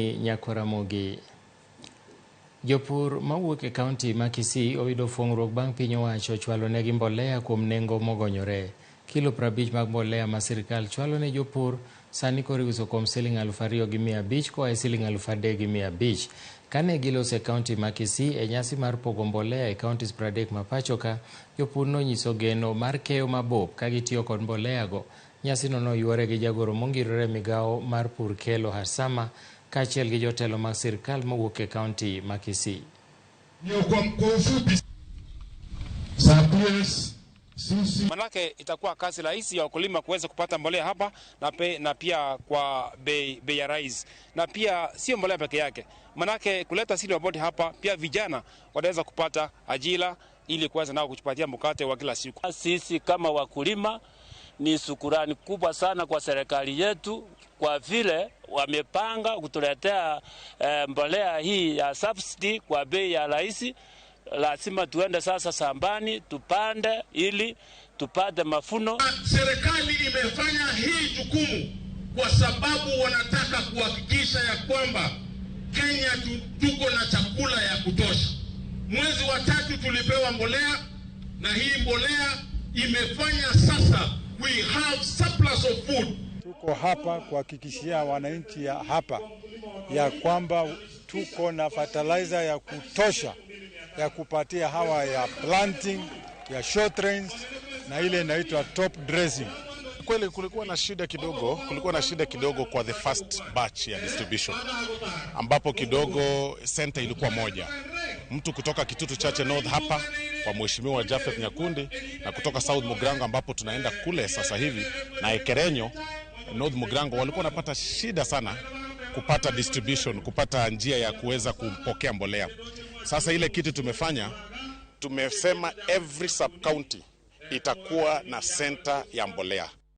Ramogi. Jopur mawuok e kaonti ma Kisii oyudo fuong'ruok bang' piny owacho chwalo negi mbolea kuom nengo mogonyore. Kilo 50 mag mbolea ma sirkal chwalo ne jopur sani koro iuso kuom Sh2,500 koa e Sh3,500. Kane gilos e kaonti ma Kisii e nyasi mar pogo mbolea e kaontis 30 ma pachoka, jopur nonyiso geno mar keyo mabup ka gitiyo kod mbolea go. Nyasi no noyuore gi jagoro mongirore migawo mar pur Kelo Harsama kaachiel gi jotelo mag sirkal mawuok e kaonti ma Kisii. Manake itakuwa kazi rahisi ya wakulima kuweza kupata mbolea hapa na pia kwa bei ya rais. Na pia sio mbolea peke yake. Manake kuleta sili bodi hapa pia vijana wataweza kupata ajira ili kuweza nao kujipatia mkate wa kila siku. Sisi kama wakulima ni shukrani kubwa sana kwa serikali yetu kwa vile wamepanga kutuletea mbolea hii ya subsidy kwa bei ya rahisi. Lazima tuende sasa shambani tupande ili tupate mafuno. Serikali imefanya hii jukumu kwa sababu wanataka kuhakikisha ya kwamba Kenya tuko na chakula ya kutosha. Mwezi wa 3 tulipewa mbolea na hii mbolea imefanya sasa we have surplus of food. Tuko hapa kuhakikishia wananchi ya hapa ya kwamba tuko na fertilizer ya kutosha ya kupatia hawa ya planting, ya short range na ile inaitwa top dressing. Kweli kulikuwa na shida kidogo kwa the first batch ya distribution, ambapo kidogo center ilikuwa moja. Mtu kutoka Kitutu Chache North hapa kwa Mheshimiwa Jafet Nyakundi na kutoka South Mugrango ambapo tunaenda kule sasa hivi na Ekerenyo North Mugrango walikuwa wanapata shida sana kupata distribution, kupata njia ya kuweza kupokea mbolea. Sasa ile kitu tumesema every sub county itakuwa na center ya mbolea.